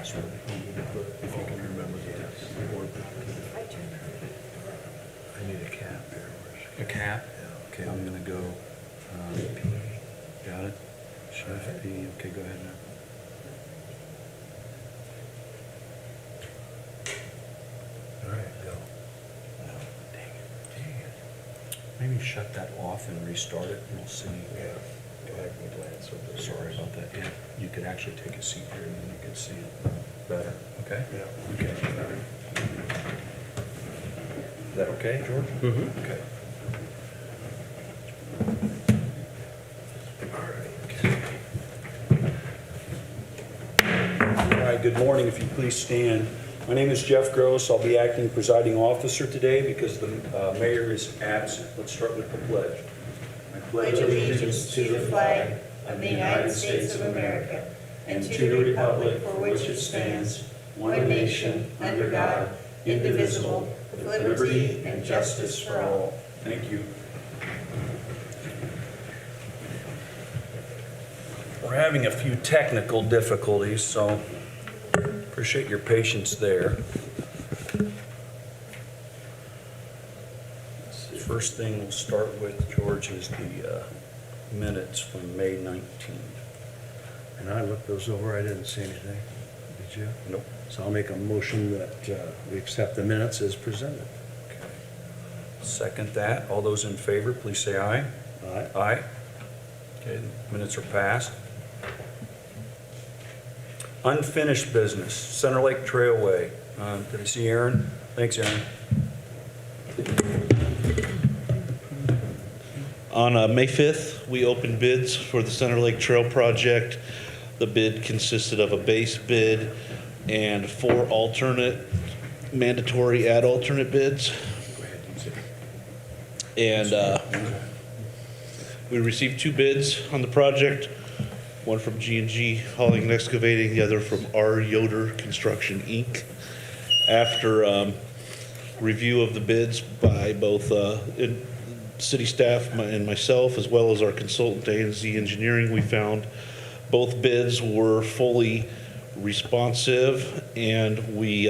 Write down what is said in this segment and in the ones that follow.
password, if you can remember the board. I need a cap here. A cap? Yeah. Okay, I'm gonna go, P, got it? Shift P, okay, go ahead now. All right, go. Dang it. Maybe shut that off and restart it, and we'll see. Yeah. Go ahead and glance over the Sorry about that, yeah. You could actually take a seat here, and then you could see it better, okay? Yeah. Okay. Is that okay, George? Mm-hmm. Okay. All right, good morning. If you please stand. My name is Jeff Gross. I'll be acting presiding officer today because the mayor is absent. Let's start with the pledge. I pledge allegiance to the flag of the United States of America and to the republic for which it stands, one nation, under God, indivisible, with liberty and justice for all. Thank you. We're having a few technical difficulties, so appreciate your patience there. First thing we'll start with, George, is the minutes from May 19th. And I looked those over, I didn't see anything. Did you? Nope. So I'll make a motion that we accept the minutes as presented. Okay. Second that. All those in favor, please say aye. Aye. Aye. Okay, minutes are passed. Unfinished business, Center Lake Trailway. Did I see Aaron? Thanks, Aaron. On May 5th, we opened bids for the Center Lake Trail project. The bid consisted of a base bid and 4 alternate, mandatory add alternate bids. And we received 2 bids on the project, one from G&G Hauling and Excavating, the other from R. Yoder Construction, Inc. After review of the bids by both city staff and myself, as well as our consultant, A&Z Engineering, we found both bids were fully responsive, and we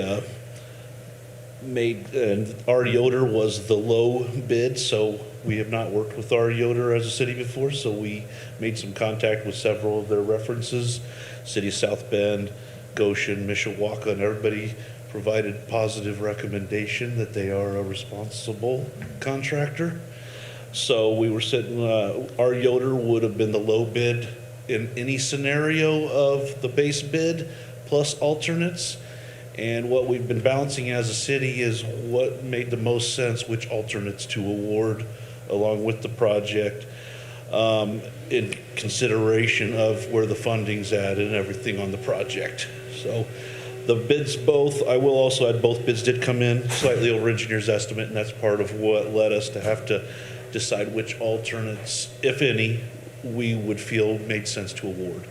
and R. Yoder was the low bid, so we have not worked with R. Yoder as a city before, so we made some contact with several of their references, City of South Bend, Goshen, Mishawaka, and everybody provided positive recommendation that they are a responsible contractor. So we were sitting, R. Yoder would have been the low bid in any scenario of the base bid plus alternates. And what we've been balancing as a city is what made the most sense, which alternates to award along with the project, in consideration of where the funding's at and everything on the project. So the bids both, I will also add, both bids did come in slightly over engineer's estimate, and that's part of what led us to have to decide which alternates, if any, we would feel made sense to award.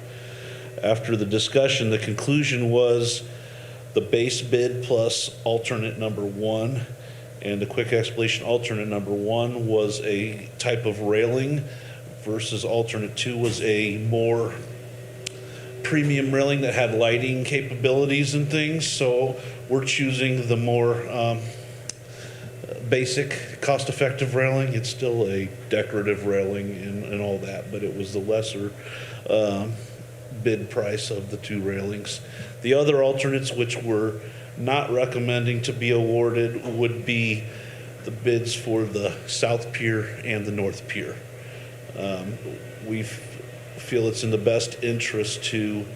After the discussion, the conclusion was the base bid plus alternate number 1. And the quick explanation, alternate number 1 was a type of railing versus alternate 2 was a more premium railing that had lighting capabilities and things. So we're choosing the more basic, cost-effective railing. It's still a decorative railing and all that, but it was the lesser bid price of the 2 railings. The other alternates, which we're not recommending to be awarded, would be the bids for the South Pier and the North Pier. We feel it's in the best interest to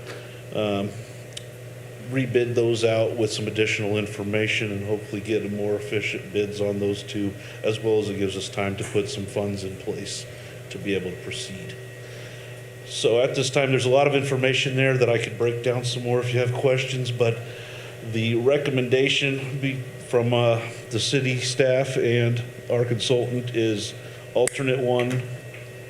rebid those out with some additional information and hopefully get a more efficient bids on those 2, as well as it gives us time to put some funds in place to be able to proceed. So at this time, there's a lot of information there that I could break down some more if you have questions, but the recommendation from the city staff and our consultant is alternate 1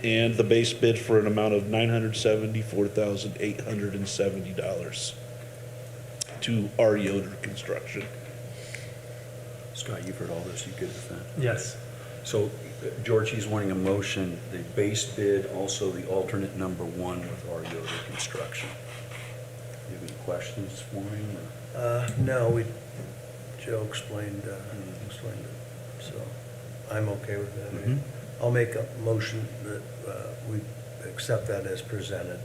and the base bid for an amount of $974,870 to R. Yoder Construction. Scott, you've heard all this, you good with that? Yes. So, George, he's wanting a motion, the base bid, also the alternate number 1 with R. Yoder Construction. You have any questions for him? No, Joe explained it, so I'm okay with that. Mhm. I'll make a motion that we accept that as presented.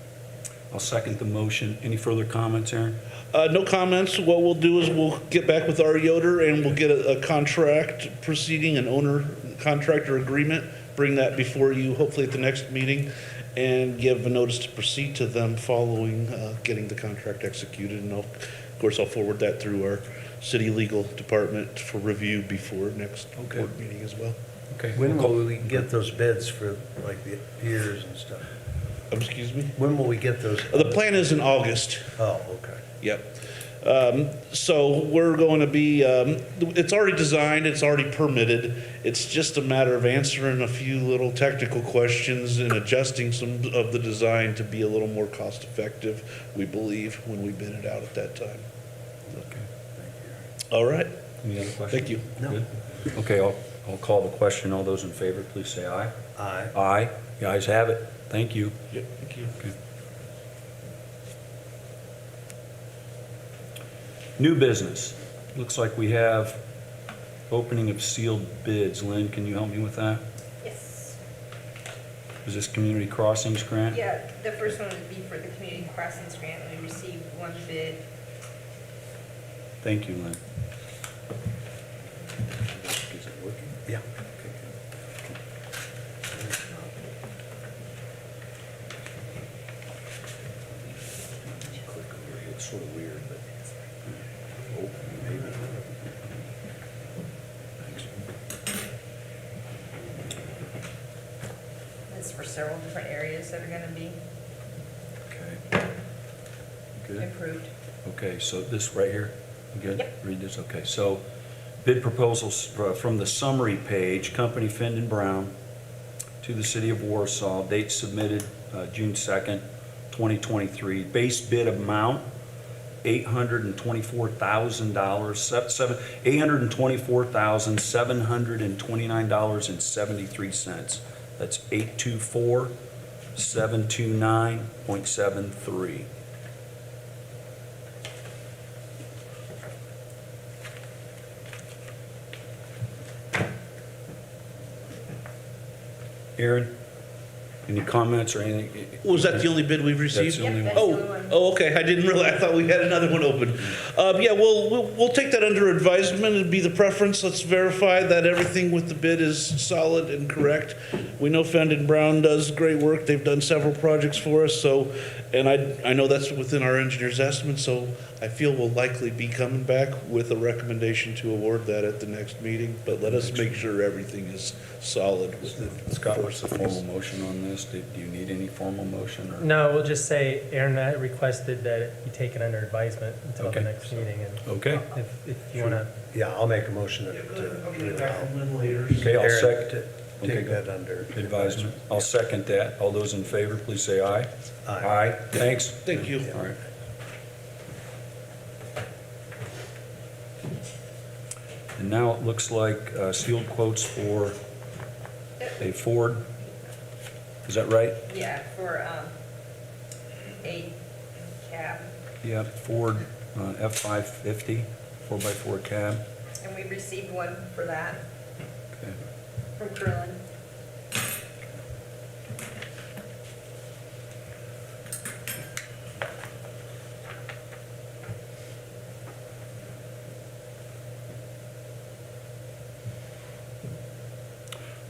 I'll second the motion. Any further comments, Aaron? No comments. What we'll do is we'll get back with our Yoder and we'll get a contract proceeding, an owner contractor agreement, bring that before you hopefully at the next meeting, and give a notice to proceed to them following getting the contract executed. And of course, I'll forward that through our city legal department for review before next Okay. board meeting as well. Okay. When will we get those bids for like the piers and stuff? Excuse me? When will we get those? The plan is in August. Oh, okay. Yep. So we're going to be, it's already designed, it's already permitted. It's just a matter of answering a few little technical questions and adjusting some of the design to be a little more cost effective, we believe, when we bid it out at that time. Okay. All right. Any other questions? Thank you. No. Good. Okay, I'll call the question. All those in favor, please say aye. Aye. Aye. The ayes have it. Thank you. Yep, thank you. Okay. New business. Looks like we have opening of sealed bids. Lynn, can you help me with that? Yes. Is this community crossings grant? Yeah, the first one would be for the community crossings grant. We received one bid. Thank you, Lynn. Is it working? Yeah. Click over here. It's sort of weird, but open maybe. Thanks. It's for several different areas that are gonna be Okay. Good. improved. Okay, so this right here, you good? Yep. Read this, okay. So bid proposals from the summary page, Company Findon Brown to the City of Warsaw, date submitted June 2nd, 2023. Base bid amount, $824,000, $824,729.73. That's 824,729.73. Aaron, any comments or anything? Was that the only bid we've received? That's the only Yep, one. that's the only one. Oh, okay, I didn't realize, I thought we had another one open. Yeah, we'll take that under advisement, it'd be the preference, let's verify that everything with the bid is solid and correct. We know Fendon Brown does great work, they've done several projects for us, so, and I know that's within our engineer's estimate, so I feel we'll likely be coming back with a recommendation to award that at the next meeting, but let us make sure everything is solid with the. Scott, what's the formal motion on this? Do you need any formal motion? Or? No, we'll just say Aaron requested that it be taken under advisement until Okay. the next meeting, and Okay. if you want to, Yeah, I'll make a motion to Okay, I'll Aaron, second. to Okay, take go. that under Advisement. I'll second that. All those in favor, please say aye. Aye. Thanks. Thank you. All right. And now it looks like sealed quotes for a Ford. Is that right? Yeah, for, a cab, Yeah, Ford F-550, 4x4 cab. and we received one for that Okay. from Curlin.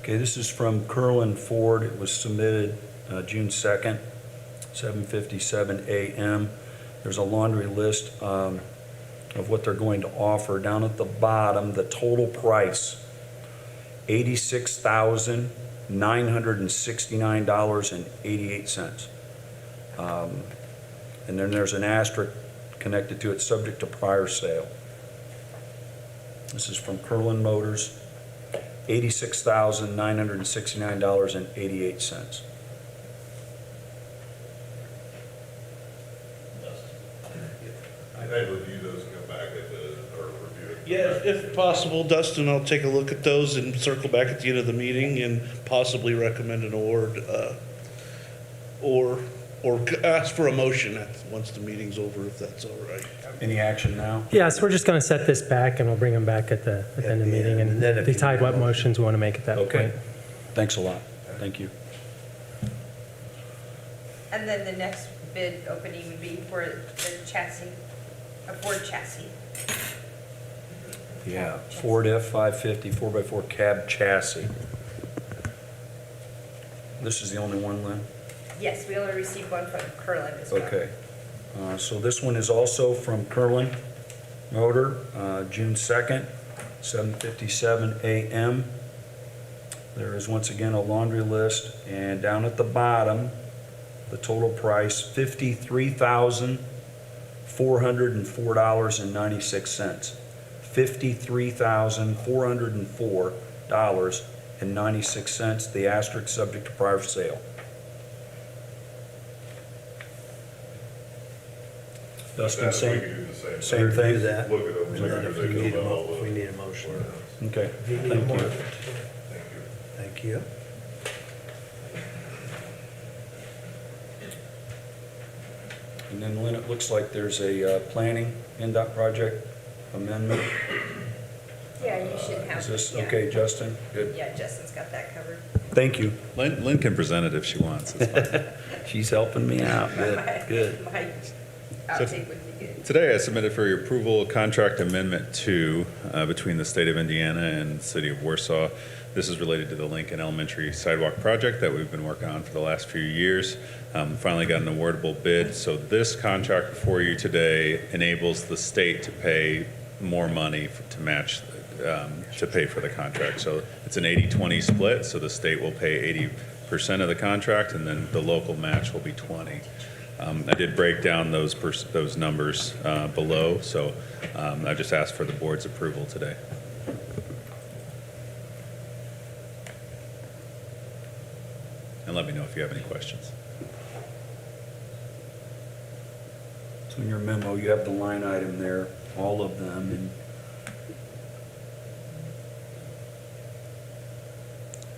Okay, this is from Curlin Ford. It was submitted June 2nd, 7:57 a.m. There's a laundry list of what they're going to offer. Down at the bottom, the total price, $86,969.88. And then there's an asterisk connected to it, subject to prior sale. This is from Curlin Motors. $86,969.88. I'd review those and come back at the, or review it. Yeah, if possible, Dustin, I'll take a look at those and circle back at the end of the meeting and possibly recommend an award, or or ask for a motion once the meeting's over, if that's all right. Any action now? Yes, we're just going to set this back, and we'll bring them back at the end of the meeting end, and then and if you decide need a what motions we want to make at that Okay. point. Thanks a lot. Thank you. And then the next bid opening would be for the chassis, a Ford chassis. Yeah, Ford F-550 4x4 cab chassis. This is the only one, Lynn? Yes, we only received one from Curlin as well. Okay. So this one is also from Curlin Motor, June 2nd, 7:57 a.m. There is once again a laundry list, and down at the bottom, the total price, $53,404.96. $53,404.96, the asterisk subject to prior sale. Dustin, That, we same, can do the same. same Do thing? that. Look at them, And make then sure if they we need come a out mo, with- we need a motion. Okay, If you need a thank you. motion. Thank you. Thank you. And then Lynn, it looks like there's a planning NDOT project amendment. Yeah, you should have. Is this, yeah. okay, Justin? Good. Yeah, Justin's got that covered. Thank you. Lynn can present it if she wants. It's fine. She's helping me out. My- Good. My outtake would be good. Today, I submitted for your approval Contract Amendment 2 between the State of Indiana and the City of Warsaw. This is related to the Lincoln Elementary Sidewalk Project that we've been working on for the last few years. Finally got an awardable bid. So this contract before you today enables the state to pay more money to match, to pay for the contract. So it's an 80-20 split, so the state will pay 80% of the contract, and then the local match will be 20. I did break down those numbers below, so I just asked for the board's approval today. And let me know if you have any questions. So in your memo, you have the line item there, all of them, and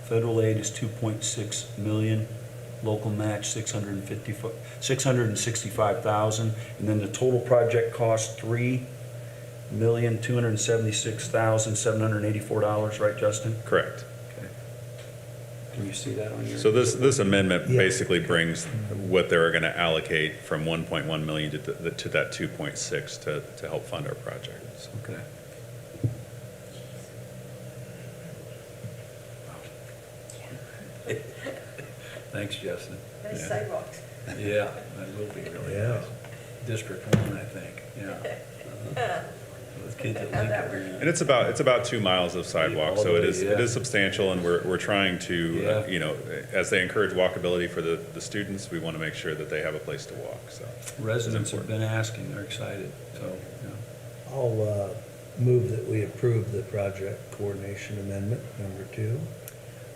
federal aid is 2.6 million, local match 665,000, and then the total project cost $3,276,784, right, Justin? Correct. Okay. Can you see that on your? So this amendment Yeah. basically brings what they're going to allocate from 1.1 million to that 2.6 to help fund our project. So Okay. Thanks, Justin. Nice Yeah. sidewalks. Yeah, that will be really Yeah. nice. District 1, I think, yeah. Those kids at How'd that Lincoln, And it's about 2 miles of sidewalk, so it Yeah. is substantial, and we're trying to, Yeah. as they encourage walkability for the students, we want to make sure that they have a place to walk, so. residents have been asking, they're excited, so, yeah. I'll move that we approve the project coordination amendment number 2.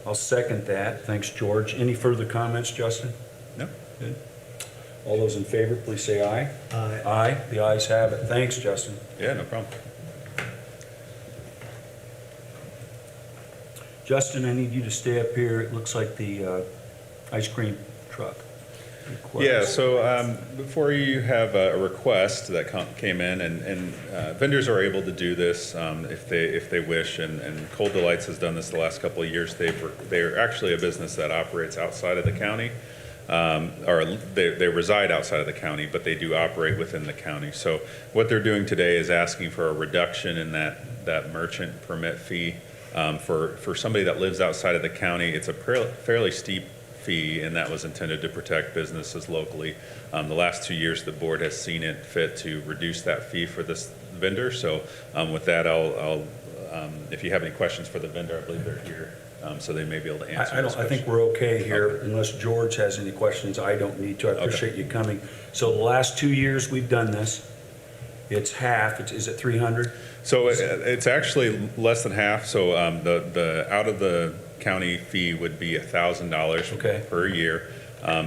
I'll second that. Thanks, George. Any further comments, Justin? No? Good. All those in favor, please say aye. Aye. Aye, the ayes have it. Thanks, Justin. Yeah, no problem. Justin, I need you to stay up here. It looks like the ice cream truck. request. Yeah, so before you have a request that came in, and vendors are able to do this if they wish, and Cold Delights has done this the last couple of years. They're actually a business that operates outside of the county, or they reside outside of the county, but they do operate within the county. So what they're doing today is asking for a reduction in that merchant permit fee. For somebody that lives outside of the county, it's a fairly steep fee, and that was intended to protect businesses locally. The last 2 years, the board has seen it fit to reduce that fee for this vendor. So with that, I'll if you have any questions for the vendor, I believe they're here, so they may be able to answer I those don't, I think questions. we're okay here, Okay. unless George has any questions. I don't need to. I Okay. appreciate you coming. So the last 2 years we've done this. It's half. Is it 300? So it's actually less than half. So the out of the county fee would be $1,000 Okay. per year.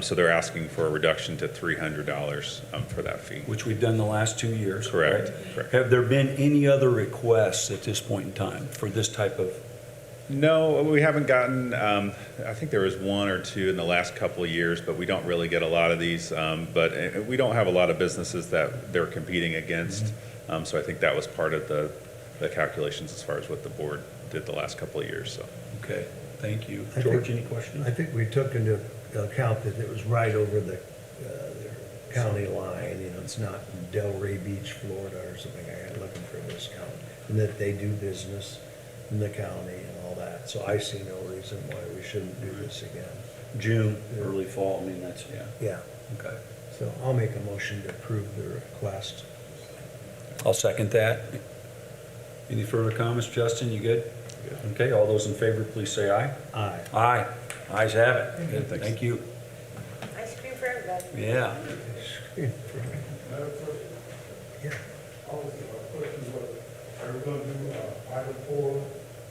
So they're asking for a reduction to $300 for that fee. Which we've done the last 2 years. Correct, right? correct. Have there been any other requests at this point in time for this type of No, we haven't gotten, I think there was one or two in the last couple of years, but we don't really get a lot of these. But we don't have a lot of businesses that they're competing against. So I think that was part of the calculations as far as what the board did the last couple of years, so. Okay, thank you. I George, think- any questions? I think we took into account that it was right over the county line, you know, it's not Delray Beach, Florida or something like that, looking for a discount. And that they do business in the county and all that, so I see no reason why we shouldn't do this again. June, early fall, I mean, that's, yeah, Yeah, okay. so I'll make a motion to approve the request. I'll second that. Any further comments, Justin, you good? Okay, all those in favor, please say aye. Aye. Aye, ayes have it. Good, Thanks. thank you. Ice cream for everybody. Yeah. Yeah. Obviously, my question was, are we gonna do, item 4,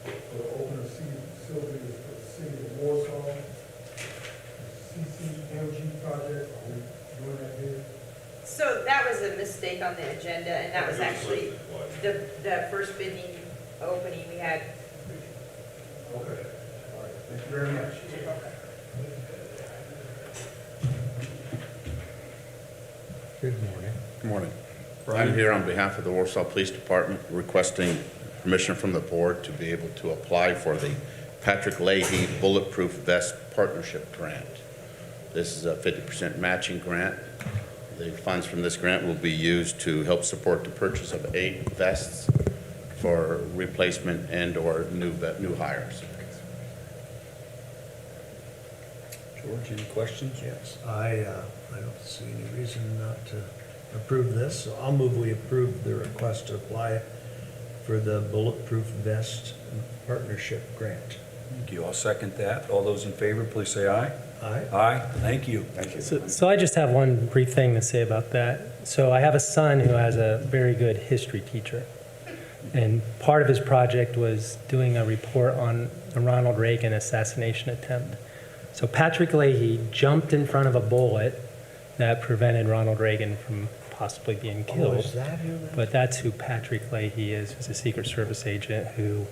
for the open season facilities for the city of Warsaw? CCMG project, are we doing that here? So that was a mistake on the agenda, and that was actually the first bidding opening we had. Okay, all right, thank you very much. Good morning. Good morning. Brian? I'm here on behalf of the Warsaw Police Department requesting permission from the board to be able to apply for the Patrick Leahy Bulletproof Vest Partnership Grant. This is a 50% matching grant. The funds from this grant will be used to help support the purchase of 8 vests for replacement and/or new hires. George, any questions? Yes, I don't see any reason not to approve this, so I'll move we approve the request to apply for the Bulletproof Vest Partnership Grant. Thank you, I'll second that. All those in favor, please say aye. Aye? Aye, thank you. So I just have one brief thing to say about that. So I have a son who has a very good history teacher. And part of his project was doing a report on the Ronald Reagan assassination attempt. So Patrick Leahy jumped in front of a bullet that prevented Ronald Reagan from possibly being Oh, killed. is that who that? But that's who Patrick Leahy is. He's a Secret Service agent who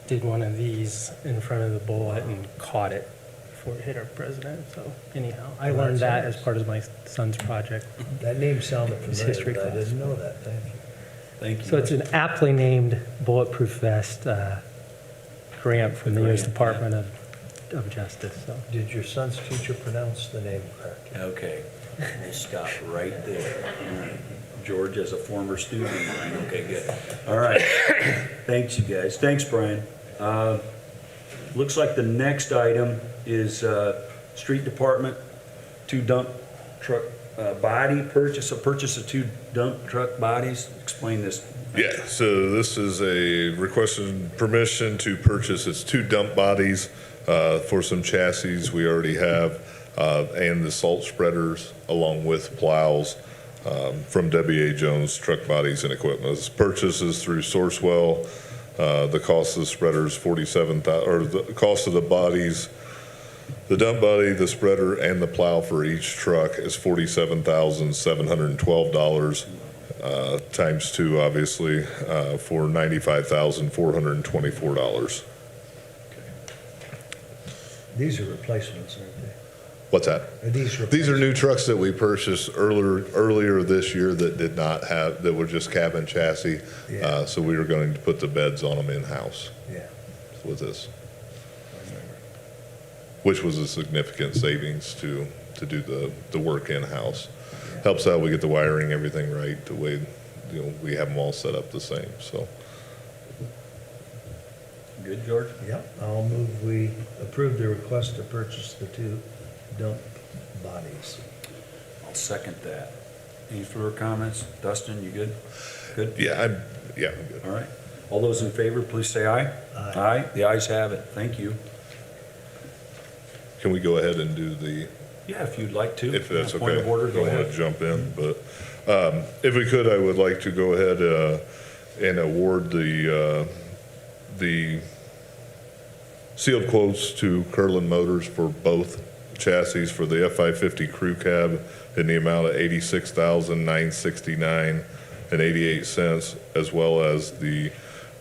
did one of these in front of the bullet and caught it before it hit our president. So anyhow, I Oh, learned that that's as part of my son's project. That name sounded It's familiar, history but I class. didn't know that, thank you. Thank you. So it's an aptly named bulletproof vest grant from the U.S. Grant, Department of Justice. So Did your son's teacher pronounce the name correctly? Okay, we'll stop right there. All right. George, as a former student, Brian, okay, good. All right, thanks, you guys. Thanks, Brian. Looks like the next item is Street Department, 2 dump truck body purchase of 2 dump truck bodies. Explain this. Yeah, so this is a requested permission to purchase its 2 dump bodies for some chassis we already have, and the salt spreaders along with plows from W.A. Jones Truck Bodies and Equipment. This purchase is through Sourcewell. The cost of the spreaders $47,000, or the cost of the bodies, the dump body, the spreader, and the plow for each truck is $47,712. Times 2, obviously, for $95,424. These are replacements, aren't they? What's that? Are these These are replacements? new trucks that we purchased earlier this year that did not have, that were just cab chassis. Yeah. So we were going to put the beds on them in-house Yeah. with this, which was a significant savings to do the work in-house. Helps out, we get the wiring, everything right, the way, we have them all set up the same, so. Good, George? Yep, I'll move we approve the request to purchase the 2 dump bodies. I'll second that. Any further comments? Dustin, you good? Good? Yeah, I'm good. All right. All those in favor, please say aye. Aye. Aye, the ayes have it. Thank you. Can we go ahead and do the, Yeah, if you'd like to. if that's okay? Point of order, go I don't wanna ahead. jump in, but if we could, I would like to go ahead and award the sealed quotes to Curlin Motors for both chassis for the F-550 crew cab in the amount of $86,969.88, as well as the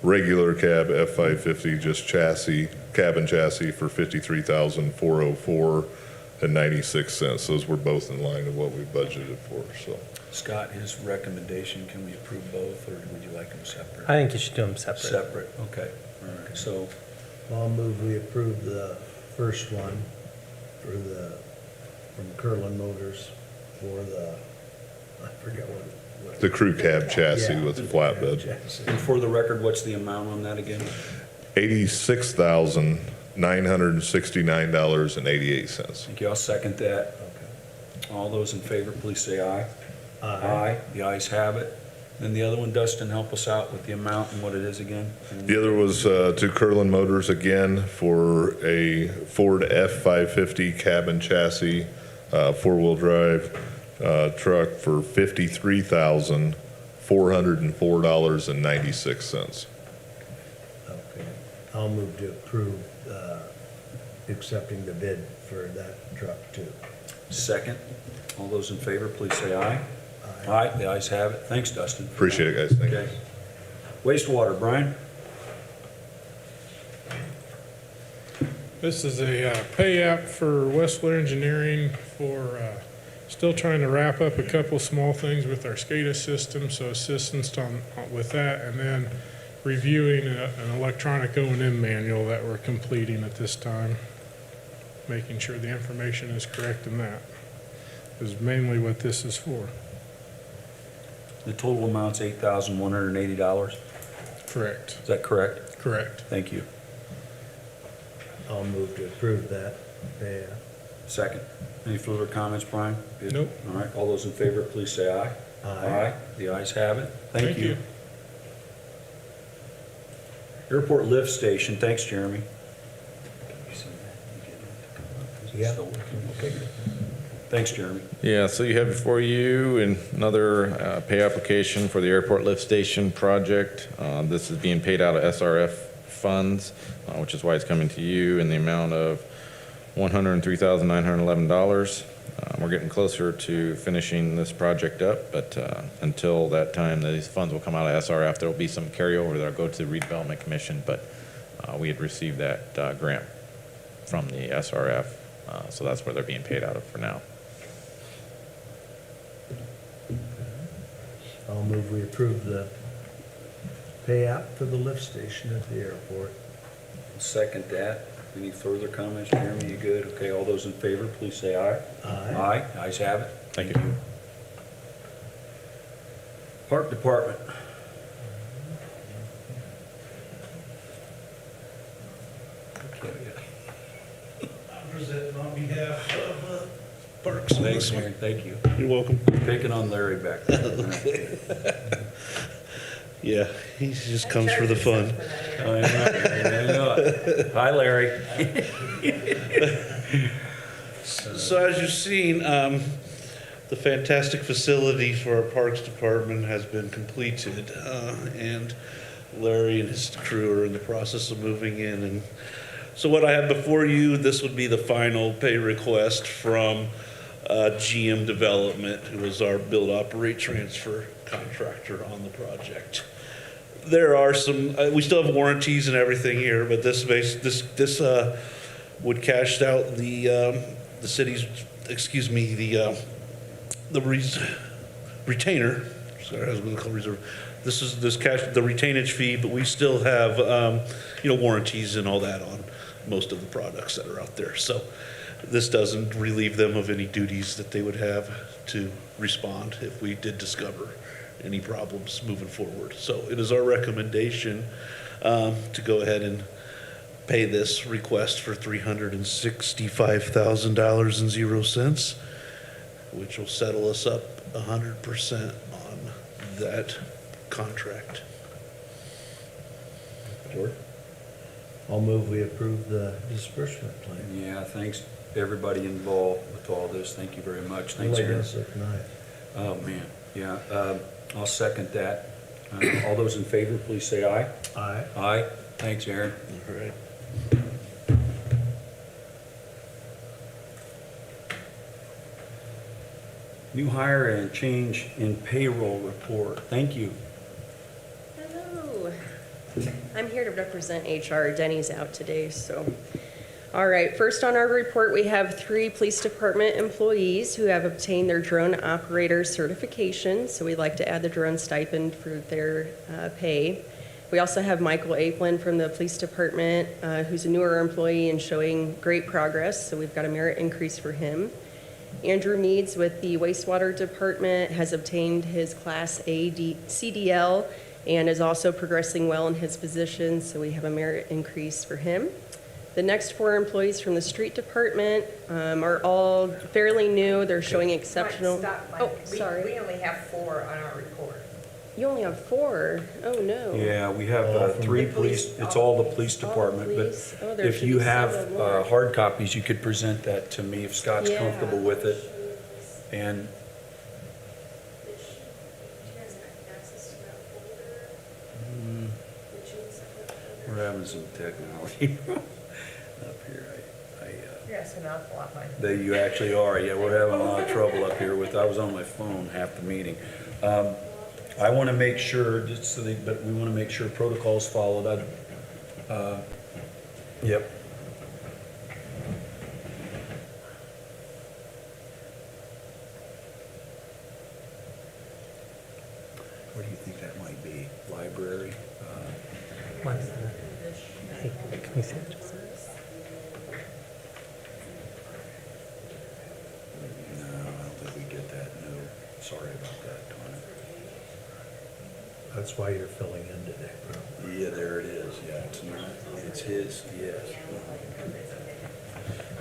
regular cab F-550, just chassis, cabin chassis for $53,404.96. Those were both in line with what we budgeted for, so. Scott, his recommendation, can we approve both, or would you like them separate? I think you should do them separate. Separate, okay. All right, so I'll move we approve the first one from Curlin Motors for the, I forget what. The crew cab chassis Yeah, with the cab flatbed. chassis. and for the record, what's the amount on that again? $86,969.88. Thank you, I'll second that. Okay. All those in favor, please say aye. Aye. The ayes have it. Then the other one, Dustin, help us out with the amount and what it is again? The other was to Curlin Motors again for a Ford F-550 cabin chassis, four-wheel drive truck for $53,404.96. Okay. I'll move to approve accepting the bid for that truck too. Second, all those in favor, please say aye. Aye, the ayes have it. Thanks, Dustin. Appreciate it, guys. Thank you. Okay. Wastewater, Brian? This is a pay app for Westler Engineering for still trying to wrap up a couple small things with our SCADA system, so assistance with that, and then reviewing an electronic O&M manual that we're completing at this time, making sure the information is correct in that is mainly what this is for. The total amount's $8,180. Correct. Is that correct? Correct. Thank you. I'll move to approve that pay app. Second. Any further comments, Brian? Good? Nope. All right, all those in favor, please say aye. Aye. The ayes have it. Thank Thank you. you. Airport lift station, thanks, Jeremy. Yeah. Okay, good. Thanks, Jeremy. Yeah, so you have before you another pay application for the airport lift station project. This is being paid out of SRF funds, which is why it's coming to you in the amount of $103,911. We're getting closer to finishing this project up, but until that time, these funds will come out of SRF. There will be some carryover that'll go to the Redevelopment Commission, but we had received that grant from the SRF, so that's where they're being paid out of for now. I'll move we approve the pay app for the lift station at the airport. Second that. Any further comments, Jeremy? You good? Okay, all those in favor, please say aye. Aye. Aye, ayes have it. Thank you. Park Department. Presenting on behalf of Parks. Thanks, Aaron, thank you. You're welcome. Picking on Larry back there. Yeah, he just comes for the fun. I know it. Hi, Larry. So as you've seen, the fantastic facility for our Parks Department has been completed, and Larry and his crew are in the process of moving in. And so what I have before you, this would be the final pay request from GM Development, who is our build, operate, transfer contractor on the project. There are some, we still have warranties and everything here, but this would cash out the city's, excuse me, the retainer. Sorry, I was going to call reserve. This is the retainage fee, but we still have warranties and all that on most of the products that are out there. So this doesn't relieve them of any duties that they would have to respond if we did discover any problems moving forward. So it is our recommendation to go ahead and pay this request for $365,000.00, which will settle us up 100% on that contract. George? I'll move we approve the disbursement plan. Yeah, thanks, everybody involved with all this. Thank you very much. Thanks, Like Aaron. this at night. Oh, man, yeah. I'll second that. All those in favor, please say aye. Aye. Aye. Thanks, Aaron. All right. New hire and change in payroll report. Thank you. Hello. I'm here to represent HR. Denny's out today, so. All right, first on our report, we have 3 police department employees who have obtained their drone operator certification. So we'd like to add the drone stipend for their pay. We also have Michael Aplin from the police department, who's a newer employee and showing great progress. So we've got a merit increase for him. Andrew Meads with the wastewater department has obtained his Class A CDL and is also progressing well in his position, so we have a merit increase for him. The next 4 employees from the street department are all fairly new. They're showing exceptional. Stop, Mike. Oh, sorry. We only have 4 on our report. You only have 4. Oh, no. Yeah, we have All from 3 the police, it's all the police All the department, but police. Oh, there if should you be have several more. hard copies, you could present that to me if Scott's Yeah. comfortable with it. And we're having some technology up here. You're asking an awful lot, Mike. You actually are, yeah, we're having a lot of trouble up here with, I was on my phone half the meeting. I want to make sure, just so but we want to make sure protocol's followed. Yep. Where do you think that might be? Library? Hey, can we see it? No, I don't think we get that, no. Sorry about that, Donna. That's why you're filling in today, bro. Yeah, there it is, yeah, it's his, yes.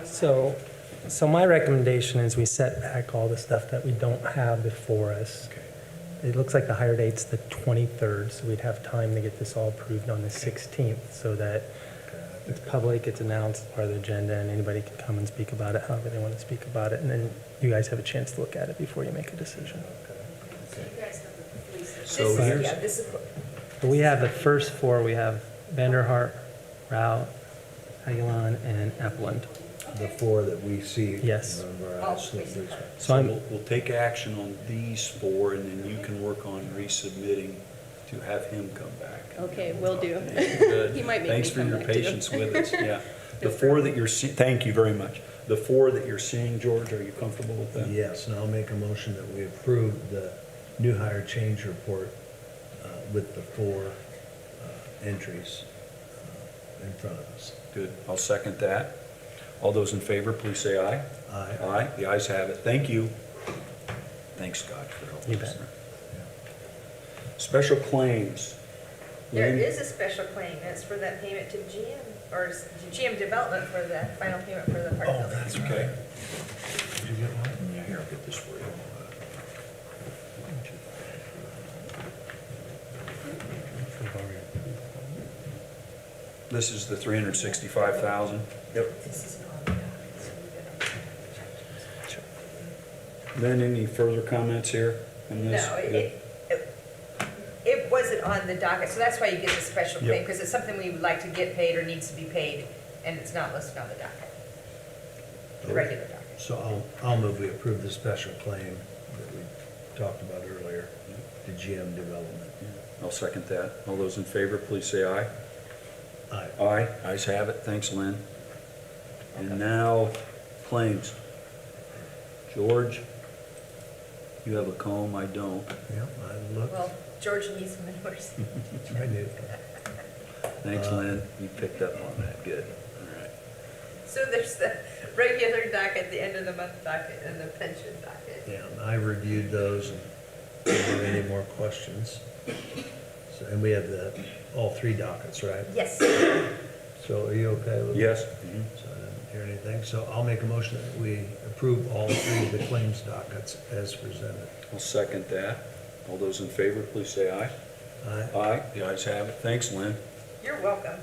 So my recommendation is we set back all the stuff that we don't have before us. Okay. It looks like the hire date's the 23rd, so we'd have time to get this all approved on the 16th, so that it's public, it's announced, part of the agenda, and anybody can come and speak about it however they want to speak about it, and then you guys have a chance to look at it before you make a decision. So This here's, is, But we have the first 4, we have Vanderhart, Rao, Aguilan, and Epland. The 4 that we see. Yes. in front of our eyes, the police. So so I'm, we'll take action on these 4, and then you can work on resubmitting to have him come back. Okay, will do. Good. He might make Thanks me for come your back, too. patience with us, yeah. The 4 that you're seeing, thank you very much. The 4 that you're seeing, George, are you comfortable with that? Yes, and I'll make a motion that we approve the new hire change report with the 4 entries in front of us. Good, I'll second that. All those in favor, please say aye. Aye. Aye, the ayes have it. Thank you. Thanks, Scott, for helping You us bet. there. Special claims. there Lynn? is a special claim. That's for that payment to GM, or GM Development for the final payment for the park Oh, building. that's Okay. right. Did you get one? Yeah, here, I'll get this for you. This is the 365,000? Yep. This isn't on the document, so we gotta- Lynn, any further comments here on this? No, it wasn't on the docket, so that's why you get the special claim, Yep. because it's something we would like to get paid or needs to be paid, and it's not listed on the docket, the regular docket. So I'll move we approve the special claim that we talked about earlier, to GM Development. I'll second that. All those in favor, please say aye. Aye. Aye, ayes have it. Thanks, Lynn. And now, claims. George, you have a comb, I don't. Yep, I looked. Well, George needs some numbers. I knew. Thanks, Lynn. You picked up on that. Good. All right. So there's the regular docket, the end of the month docket, and the pension docket. Yeah, and I reviewed those and didn't have any more questions. So, and we have all 3 dockets, right? Yes. So are you okay with that? Yes? So I didn't hear anything. So I'll make a motion that we approve all 3 of the claims dockets as presented. I'll second that. All those in favor, please say aye. Aye. Aye, the ayes have it. Thanks, Lynn. You're welcome.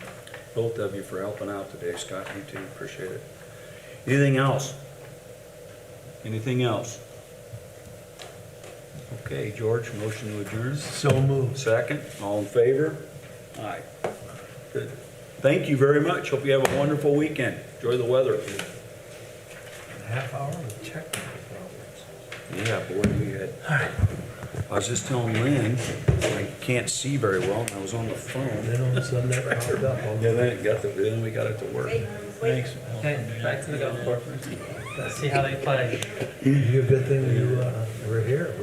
Both of you for helping out today. Scott, you too. Appreciate it. Anything else? Anything else? Okay, George, motion to adjourn. So moved. Second, all in favor? Aye. Good. Thank you very much. Hope you have a wonderful weekend. Enjoy the weather. A half hour with technical problems. Yeah, boy, we had I was just telling Lynn, I can't see very well, and I was on the phone. And then all of a sudden that popped up on Yeah, then we got it to work. Thanks. Okay, back to the golf course. Let's see how they play. You, good thing you were here.